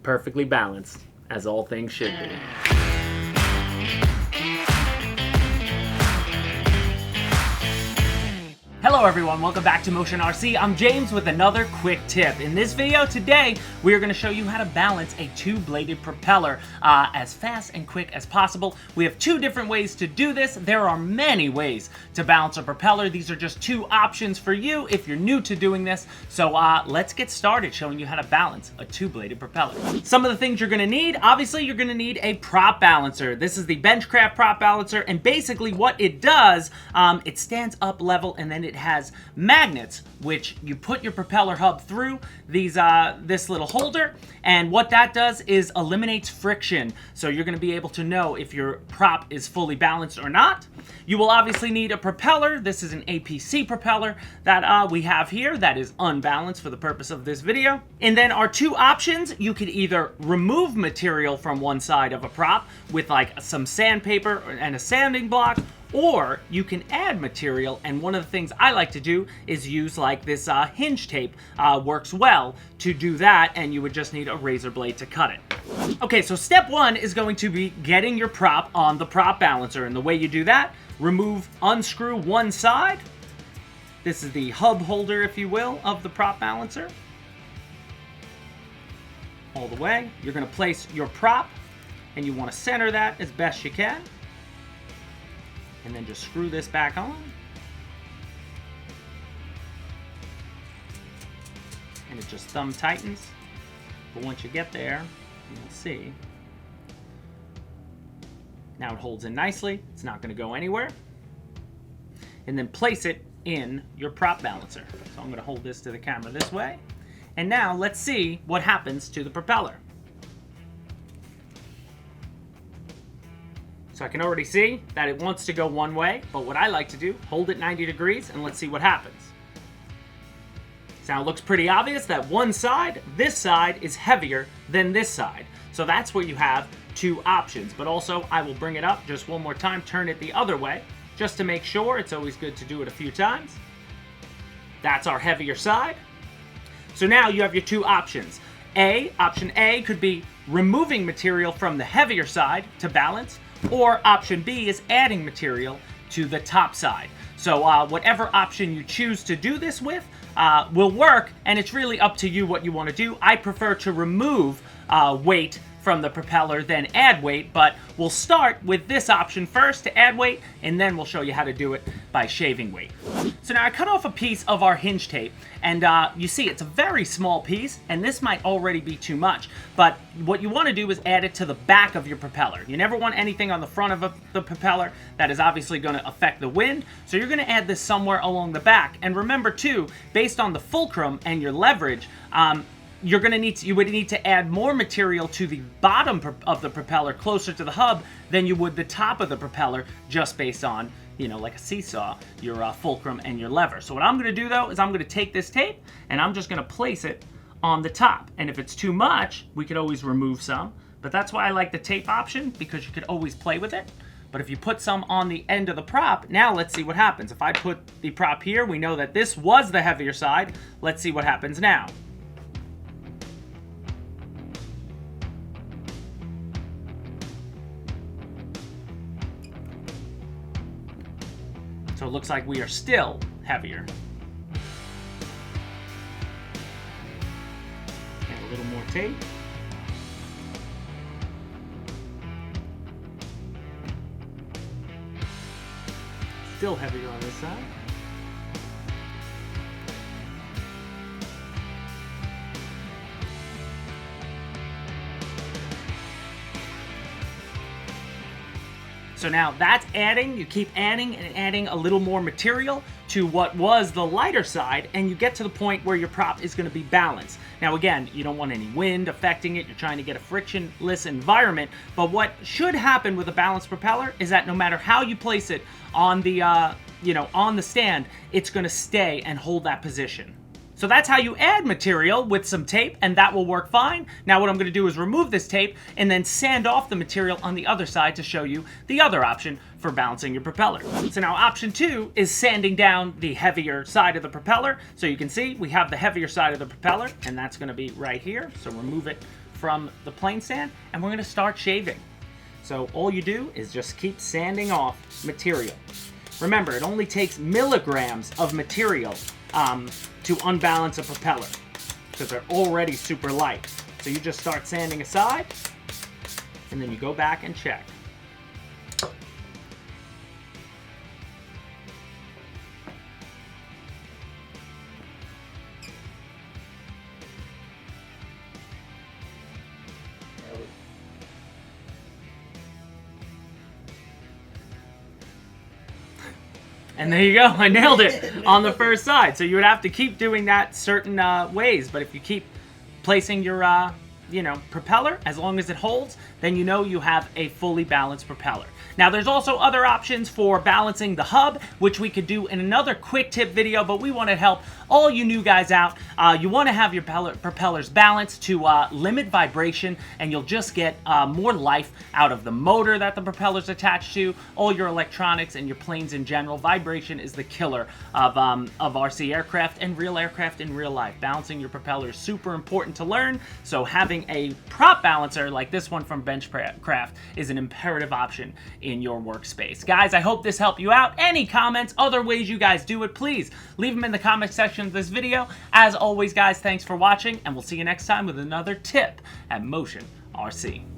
perfectly balanced, as all things should be. Hello everyone, welcome back to Motion RC. I'm James with another quick tip. In this video today, we are going to show you how to balance a two-bladed propeller as fast and quick as possible. We have two different ways to do this. There are many ways to balance a propeller. These are just two options for you if you're new to doing this. So let's get started showing you how to balance a two-bladed propeller. Some of the things you're going to need, obviously you're going to need a prop balancer. This is the Benchcraft prop balancer, and basically what it does, it stands up level and then it has magnets which you put your propeller hub through this little holder, and what that does is eliminates friction, so you're going to be able to know if your prop is fully balanced or not. You will obviously need a propeller. This is an APC propeller that we have here that is unbalanced for the purpose of this video. And then our two options, you could either remove material from one side of a prop with like some sandpaper and a sanding block, or you can add material, and one of the things I like to do is use like this hinge tape. Works well to do that, and you would just need a razor blade to cut it. Okay, so step one is going to be getting your prop on the prop balancer, and the way you do that, unscrew one side. This is the hub holder, if you will, of the prop balancer. All the way. You're going to place your prop, and you want to center that as best you can. And then just screw this back on. And it just thumb tightens. But once you get there, you'll see. Now it holds in nicely. It's not going to go anywhere. And then place it in your prop balancer. So I'm going to hold this to the camera this way. And now let's see what happens to the propeller. So I can already see that it wants to go one way, but what I like to do, hold it 90 degrees and let's see what happens. So now it looks pretty obvious that one side, this side, is heavier than this side. So that's where you have two options. But also, I will bring it up just one more time, turn it the other way, just to make sure. It's always good to do it a few times. That's our heavier side. So now you have your two options. Option A could be removing material from the heavier side to balance, or option B is adding material to the top side. So whatever option you choose to do this with will work, and it's really up to you what you want to do. I prefer to remove weight from the propeller than add weight, but we'll start with this option first to add weight, and then we'll show you how to do it by shaving weight. So now I cut off a piece of our hinge tape, and you see it's a very small piece, and this might already be too much, but what you want to do is add it to the back of your propeller. You never want anything on the front of the propeller. That is obviously going to affect the wind, so you're going to add this somewhere along the back. And remember too, based on the fulcrum and your leverage, you would need to add more material to the bottom of the propeller closer to the hub than you would the top of the propeller, just based on, like a seesaw, your fulcrum and your lever. So what I'm going to do though is I'm going to take this tape and I'm just going to place it on the top. And if it's too much, we could always remove some, but that's why I like the tape option, because you could always play with it. But if you put some on the end of the prop, now let's see what happens. If I put the prop here, we know that this was the heavier side. Let's see what happens now. So it looks like we are still heavier. And a little more tape. Still heavier on this side. So now that's adding, you keep adding and adding a little more material to what was the lighter side, and you get to the point where your prop is going to be balanced. Now again, you don't want any wind affecting it, you're trying to get a frictionless environment, but what should happen with a balanced propeller is that no matter how you place it on the, on the stand, it's going to stay and hold that position. So that's how you add material with some tape, and that will work fine. Now what I'm going to do is remove this tape and then sand off the material on the other side to show you the other option for balancing your propeller. So now option 2 is sanding down the heavier side of the propeller. So you can see we have the heavier side of the propeller, and that's going to be right here. So remove it from the plane stand, and we're going to start shaving. So all you do is just keep sanding off material. Remember, it only takes milligrams of material to unbalance a propeller, because they're already super light. So you just start sanding aside, and then you go back and check. And there you go, I nailed it on the first side. So you would have to keep doing that certain ways, but if you keep placing your propeller, as long as it holds, then you know you have a fully balanced propeller. Now there's also other options for balancing the hub, which we could do in another quick tip video, but we want to help all you new guys out. You want to have your propellers balanced to limit vibration, and you'll just get more life out of the motor that the propeller's attached to, all your electronics, and your planes in general. Vibration is the killer of RC aircraft and real aircraft in real life. Balancing your propeller is super important to learn, so having a prop balancer like this one from Benchcraft is an imperative option in your workspace. Guys, I hope this helped you out. Any comments, other ways you guys do it, please leave them in the comment section of this video. As always, guys, thanks for watching, and we'll see you next time with another tip at Motion RC.